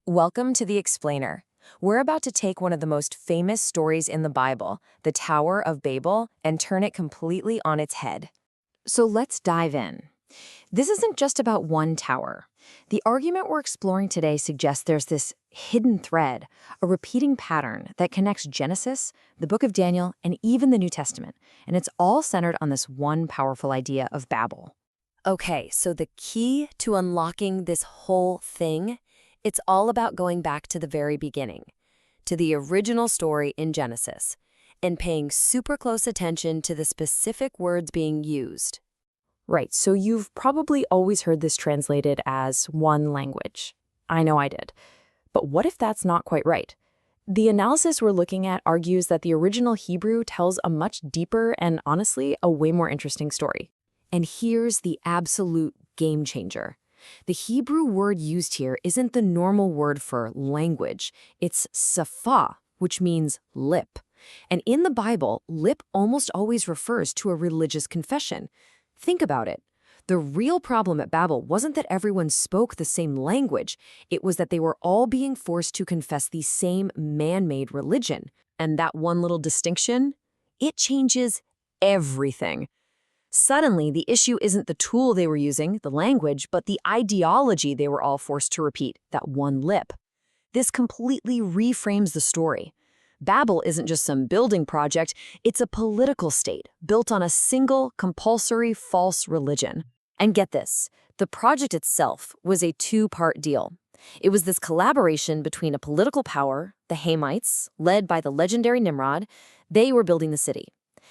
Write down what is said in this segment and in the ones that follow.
Welcome to The Explainer. We're about to take one of the most famous stories in the Bible, the Tower of Babel, and turn it completely on its head. So let's dive in. This isn't just about one tower. The argument we're exploring today suggests there's this hidden thread, a repeating pattern that connects Genesis, the book of Daniel, and even the New Testament, and it's all centered on this one powerful idea of Babel. Okay, so the key to unlocking this whole thing, it's all about going back to the very beginning, to the original story in Genesis, and paying super close attention to the specific words being used. Right, so you've probably always heard this translated as one language. I know I did. But what if that's not quite right? The analysis we're looking at argues that the original Hebrew tells a much deeper and honestly a way more interesting story. And here's the absolute game changer. The Hebrew word used here isn't the normal word for language. It's safa, which means lip. And in the Bible, lip almost always refers to a religious confession. Think about it. The real problem at Babel wasn't that everyone spoke the same language. It was that they were all being forced to confess the same man-made religion. And that one little distinction, it changes everything. Suddenly, the issue isn't the tool they were using, the language, but the ideology they were all forced to repeat, that one lip. This completely reframes the story. Babel isn't just some building project, it's a political state built on a single, compulsory, false religion. And get this, the project itself was a two-part deal. It was this collaboration between a political power, the Hamites, led by the legendary Nimrod. They were building the city.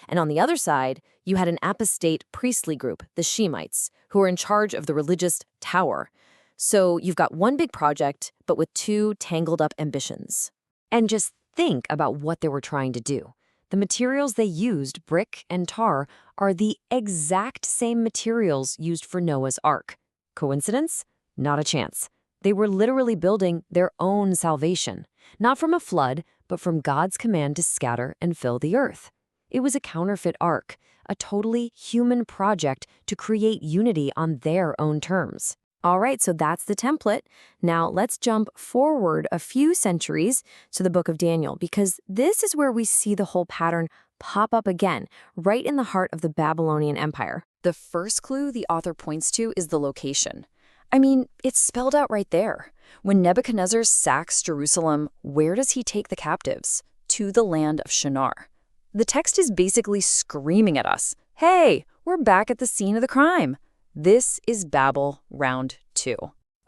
And on the other side, you had an apostate priestly group, the Shemites, who were in charge of the religious tower. So you've got one big project, but with two tangled-up ambitions. And just think about what they were trying to do. The materials they used, brick and tar, are the exact same materials used for Noah's Ark. Coincidence? Not a chance. They were literally building their own salvation, not from a flood, but from God's command to scatter and fill the earth. It was a counterfeit ark, a totally human project to create unity on their own terms. All right, so that's the template. Now let's jump forward a few centuries to the book of Daniel, because this is where we see the whole pattern pop up again, right in the heart of the Babylonian Empire. The first clue the author points to is the location. I mean, it's spelled out right there. When Nebuchadnezzar sacks Jerusalem, where does he take the captives? To the land of Shinar. The text is basically screaming at us, hey, we're back at the scene of the crime. This is Babel round 2.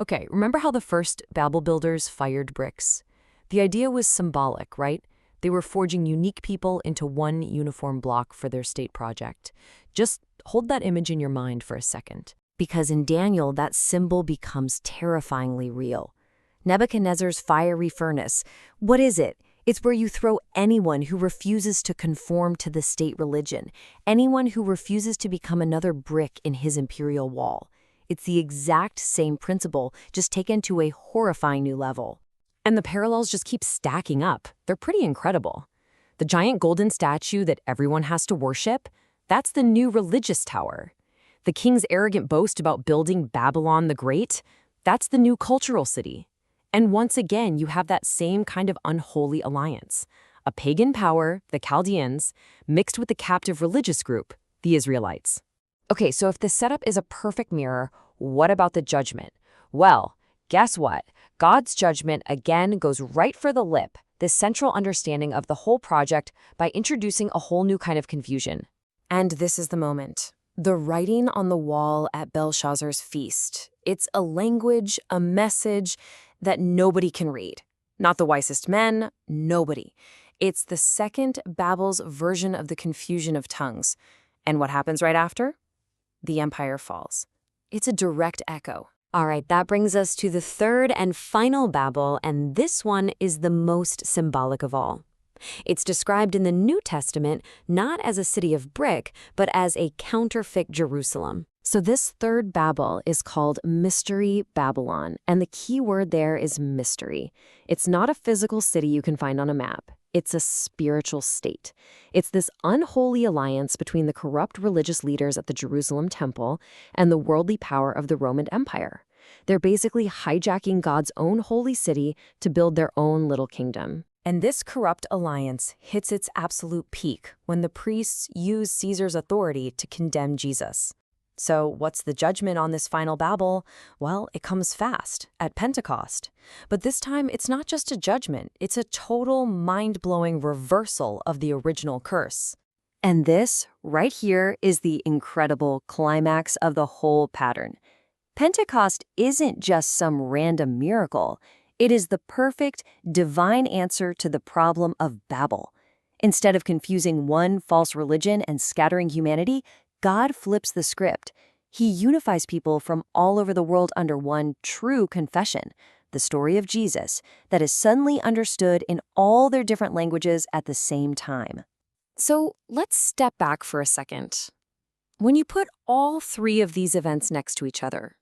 Okay, remember how the first Babel builders fired bricks? The idea was symbolic, right? They were forging unique people into one uniform block for their state project. Just hold that image in your mind for a second. Because in Daniel, that symbol becomes terrifyingly real. Nebuchadnezzar's fiery furnace, what is it? It's where you throw anyone who refuses to conform to the state religion, anyone who refuses to become another brick in his imperial wall. It's the exact same principle, just taken to a horrifying new level. And the parallels just keep stacking up. They're pretty incredible. The giant golden statue that everyone has to worship, that's the new religious tower. The king's arrogant boast about building Babylon the Great, that's the new cultural city. And once again, you have that same kind of unholy alliance. A pagan power, the Chaldeans, mixed with the captive religious group, the Israelites. Okay, so if the setup is a perfect mirror, what about the judgment? Well, guess what? God's judgment again goes right for the lip, this central understanding of the whole project, by introducing a whole new kind of confusion. And this is the moment. The writing on the wall at Belshazzar's feast. It's a language, a message that nobody can read. Not the wisest men, nobody. It's the second Babel's version of the confusion of tongues. And what happens right after? The empire falls. It's a direct echo. All right, that brings us to the third and final Babel, and this one is the most symbolic of all. It's described in the New Testament not as a city of brick, but as a counterfeit Jerusalem. So this third Babel is called Mystery Babylon, and the key word there is mystery. It's not a physical city you can find on a map. It's a spiritual state. It's this unholy alliance between the corrupt religious leaders at the Jerusalem temple and the worldly power of the Roman Empire. They're basically hijacking God's own holy city to build their own little kingdom. And this corrupt alliance hits its absolute peak when the priests use Caesar's authority to condemn Jesus. So what's the judgment on this final Babel? Well, it comes fast, at Pentecost. But this time, it's not just a judgment, it's a total, mind-blowing reversal of the original curse. And this, right here, is the incredible climax of the whole pattern. Pentecost isn't just some random miracle. It is the perfect, divine answer to the problem of Babel. Instead of confusing one false religion and scattering humanity, God flips the script. He unifies people from all over the world under one true confession, the story of Jesus, that is suddenly understood in all their different languages at the same time. So let's step back for a second. When you put all three of these events next to each other,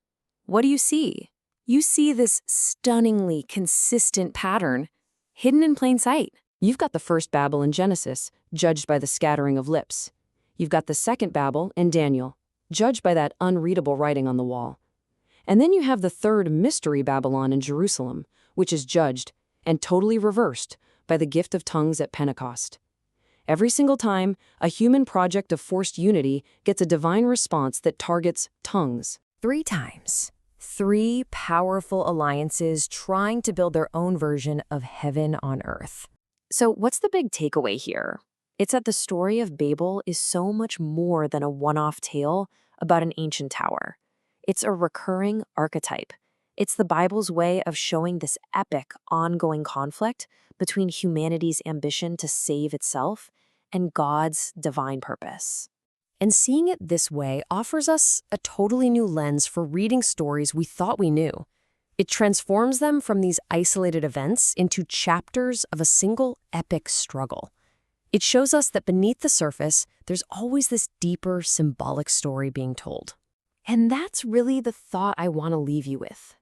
what do you see? You see this stunningly consistent pattern hidden in plain sight. You've got the first Babel in Genesis, judged by the scattering of lips. You've got the second Babel in Daniel, judged by that unreadable writing on the wall. And then you have the third mystery Babylon in Jerusalem, which is judged and totally reversed by the gift of tongues at Pentecost. Every single time, a human project of forced unity gets a divine response that targets tongues. 3 times. 3 powerful alliances trying to build their own version of heaven on earth. So what's the big takeaway here? It's that the story of Babel is so much more than a one-off tale about an ancient tower. It's a recurring archetype. It's the Bible's way of showing this epic, ongoing conflict between humanity's ambition to save itself and God's divine purpose. And seeing it this way offers us a totally new lens for reading stories we thought we knew. It transforms them from these isolated events into chapters of a single epic struggle. It shows us that beneath the surface, there's always this deeper, symbolic story being told. And that's really the thought I want to leave you with.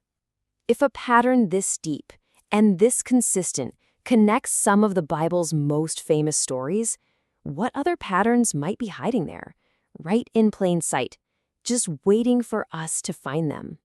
If a pattern this deep and this consistent connects some of the Bible's most famous stories, what other patterns might be hiding there, right in plain sight, just waiting for us to find them?